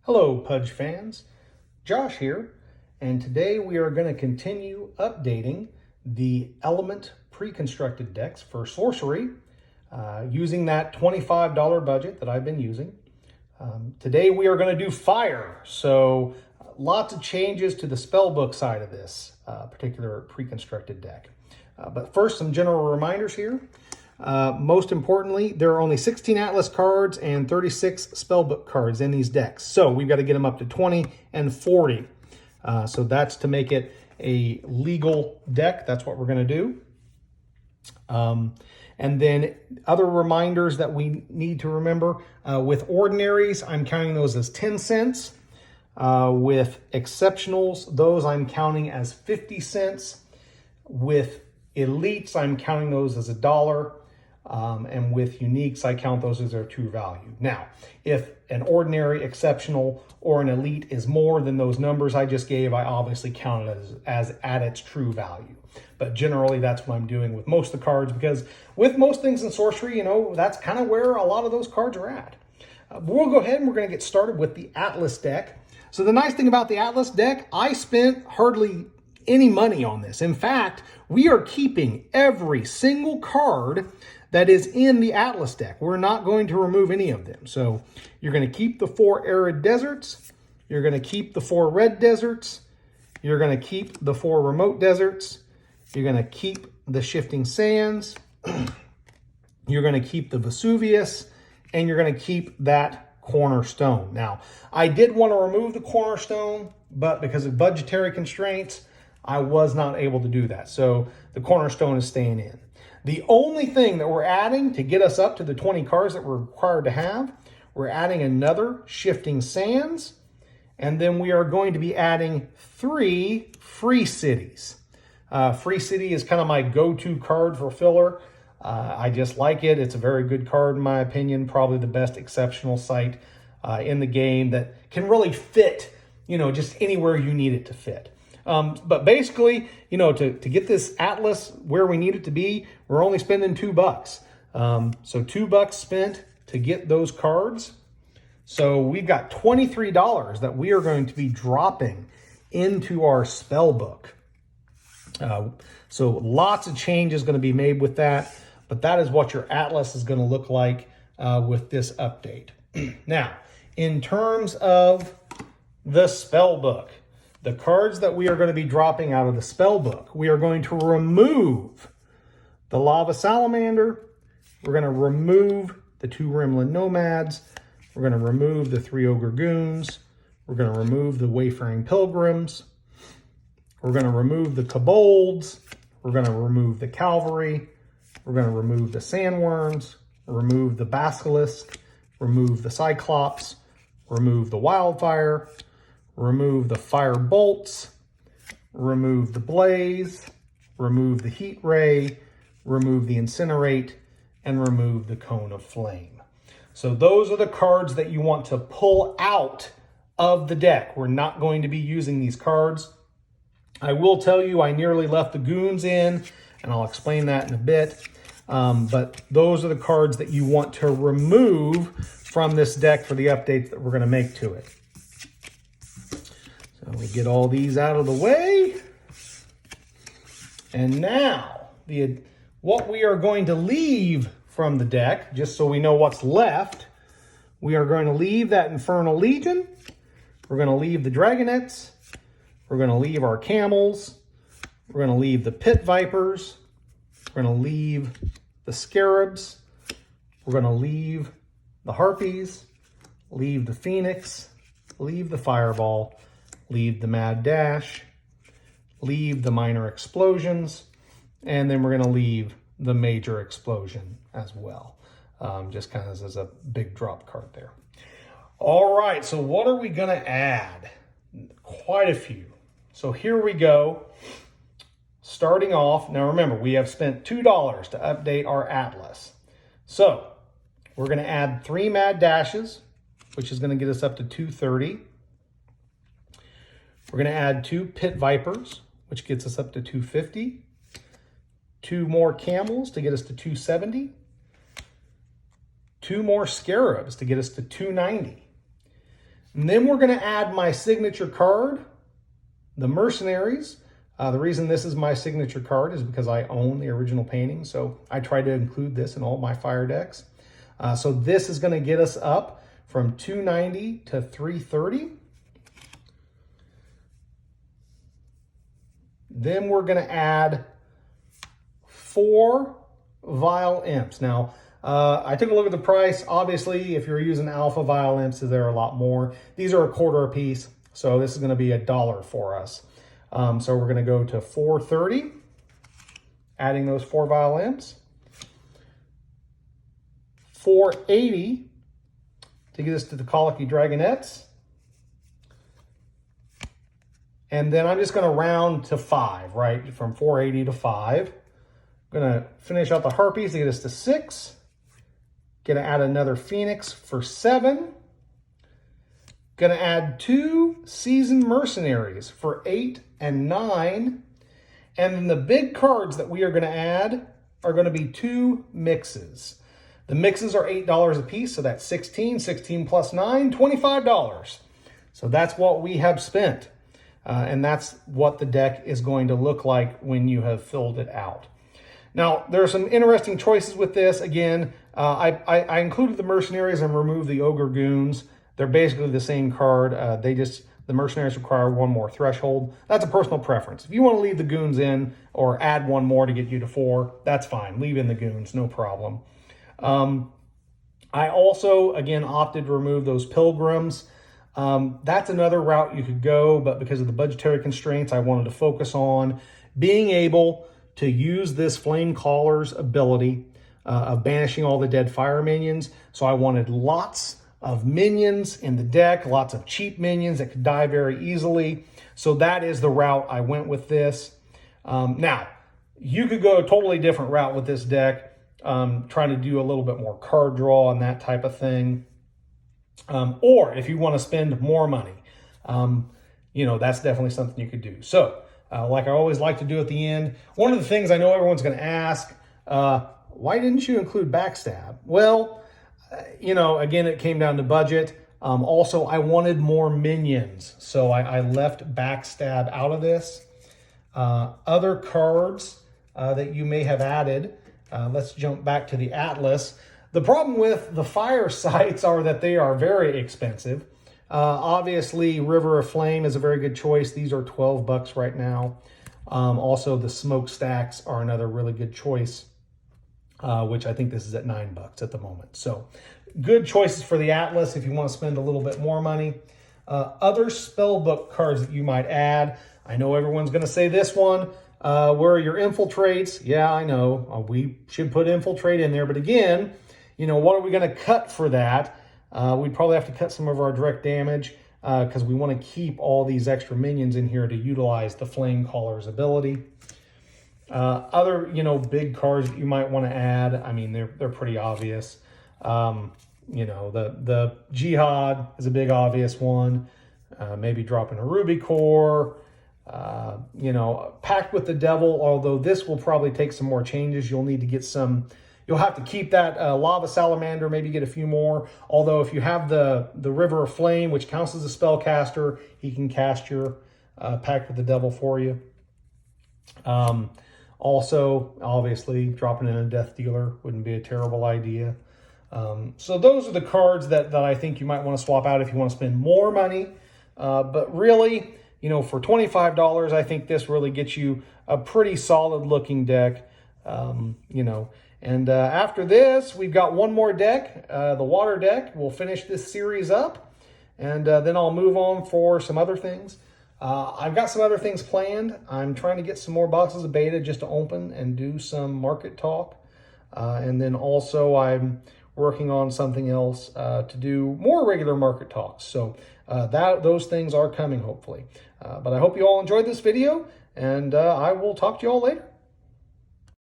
Hello, Pudge fans. Josh here, and today we are going to continue updating the Element pre-constructed decks for Sorcery using that $25 budget that I've been using. Today we are going to do Fire, so lots of changes to the spellbook side of this particular pre-constructed deck. But first, some general reminders here. Most importantly, there are only 16 Atlas cards and 36 spellbook cards in these decks. So we've got to get them up to 20 and 40. So that's to make it a legal deck. That's what we're going to do. And then other reminders that we need to remember. With ordinaries, I'm counting those as 10 cents. With exceptionals, those I'm counting as 50 cents. With elites, I'm counting those as $1. And with uniques, I count those as their true value. Now, if an ordinary, exceptional, or an elite is more than those numbers I just gave, I obviously count it as at its true value. But generally, that's what I'm doing with most of the cards, because with most things in Sorcery, that's kind of where a lot of those cards are at. We'll go ahead and we're going to get started with the Atlas deck. So the nice thing about the Atlas deck, I spent hardly any money on this. In fact, we are keeping every single card that is in the Atlas deck. We're not going to remove any of them. So you're going to keep the 4 arid deserts. You're going to keep the 4 red deserts. You're going to keep the 4 remote deserts. You're going to keep the shifting sands. You're going to keep the Vesuvius, and you're going to keep that cornerstone. Now, I did want to remove the cornerstone, but because of budgetary constraints, I was not able to do that. So the cornerstone is staying in. The only thing that we're adding to get us up to the 20 cards that we're required to have, we're adding another shifting sands, and then we are going to be adding 3 free cities. Free city is kind of my go-to card for filler. I just like it. It's a very good card in my opinion, probably the best exceptional site in the game that can really fit, just anywhere you need it to fit. But basically, to get this Atlas where we need it to be, we're only spending $2. So $2 spent to get those cards. So we've got $23 that we are going to be dropping into our spell book. So lots of changes going to be made with that, but that is what your Atlas is going to look like with this update. Now, in terms of the spell book, the cards that we are going to be dropping out of the spell book, we are going to remove the Lava Salamander. We're going to remove the 2 Rimland Nomads. We're going to remove the 3 Ogre Goons. We're going to remove the Wayfaring Pilgrims. We're going to remove the Kobolds. We're going to remove the Cavalry. We're going to remove the Sandworms. Remove the Basilisk. Remove the Cyclops. Remove the Wildfire. Remove the Fire Bolts, remove the Blaze, remove the Heat Ray, remove the Incinerate, and remove the Cone of Flame. So those are the cards that you want to pull out of the deck. We're not going to be using these cards. I will tell you I nearly left the Goons in, and I'll explain that in a bit. But those are the cards that you want to remove from this deck for the updates that we're going to make to it. So we get all these out of the way. And now, what we are going to leave from the deck, just so we know what's left, we are going to leave that Infernal Legion. We're going to leave the Dragonettes. We're going to leave our Camels. We're going to leave the Pit Vipers. We're going to leave the Scarabs. We're going to leave the Harpies. Leave the Phoenix. Leave the Fireball. Leave the Mad Dash, leave the Minor Explosions, and then we're going to leave the Major Explosion as well, just kind of as a big drop card there. All right, so what are we going to add? Quite a few. So here we go. Starting off, now remember, we have spent $2 to update our Atlas. So we're going to add 3 Mad Dashes, which is going to get us up to 230. We're going to add 2 Pit Vipers, which gets us up to 250. 2 more Camels to get us to 270. 2 more Scarabs to get us to 290. And then we're going to add my signature card, the Mercenaries. The reason this is my signature card is because I own the original painting, so I try to include this in all my fire decks. So this is going to get us up from 290 to 330. Then we're going to add 4 Vile Imps. Now, I took a look at the price. Obviously, if you're using Alpha Vile Imps, they're a lot more. These are $1 a piece, so this is going to be $1 for us. So we're going to go to 430, adding those 4 Vile Imps. 480 to get us to the Colicky Dragonettes. And then I'm just going to round to 5, right? From 480 to 5. I'm going to finish out the Harpies to get us to 6. Going to add another Phoenix for 7. Going to add 2 Seasoned Mercenaries for 8 and 9. And then the big cards that we are going to add are going to be 2 mixes. The mixes are $8 a piece, so that's 16. 16 plus 9, $25. So that's what we have spent. And that's what the deck is going to look like when you have filled it out. Now, there are some interesting choices with this. Again, I included the Mercenaries and removed the Ogre Goons. They're basically the same card. The Mercenaries require 1 more threshold. That's a personal preference. If you want to leave the Goons in or add 1 more to get you to 4, that's fine. Leave in the Goons, no problem. I also, again, opted to remove those Pilgrims. That's another route you could go, but because of the budgetary constraints, I wanted to focus on being able to use this Flame Caller's ability of banishing all the dead fire minions. So I wanted lots of minions in the deck, lots of cheap minions that could die very easily. So that is the route I went with this. Now, you could go a totally different route with this deck, trying to do a little bit more card draw and that type of thing. Or if you want to spend more money, that's definitely something you could do. So, like I always like to do at the end, one of the things I know everyone's going to ask, why didn't you include Backstab? Well, again, it came down to budget. Also, I wanted more minions, so I left Backstab out of this. Other cards that you may have added, let's jump back to the Atlas. The problem with the fire sites are that they are very expensive. Obviously, River of Flame is a very good choice. These are $12 right now. Also, the smokestacks are another really good choice, which I think this is at $9 at the moment. So, good choices for the Atlas if you want to spend a little bit more money. Other spellbook cards that you might add. I know everyone's going to say this one. Where are your infiltrates? Yeah, I know. We should put infiltrate in there. But again, what are we going to cut for that? We'd probably have to cut some of our direct damage because we want to keep all these extra minions in here to utilize the Flame Caller's ability. Other, big cards that you might want to add. I mean, they're pretty obvious. The Jihad is a big obvious one. Maybe dropping a Ruby Core. Pact with the Devil, although this will probably take some more changes. You'll need to get you'll have to keep that Lava Salamander, maybe get a few more. Although if you have the River of Flame, which counts as a spellcaster, he can cast your Pact with the Devil for you. Also, obviously, dropping in a Death Dealer wouldn't be a terrible idea. So those are the cards that I think you might want to swap out if you want to spend more money. But really, for $25, I think this really gets you a pretty solid looking deck. And after this, we've got one more deck, the water deck. We'll finish this series up, and then I'll move on for some other things. I've got some other things planned. I'm trying to get some more boxes of beta just to open and do some market talk. And then also I'm working on something else to do more regular market talks. So those things are coming, hopefully. But I hope you all enjoyed this video, and I will talk to you all later.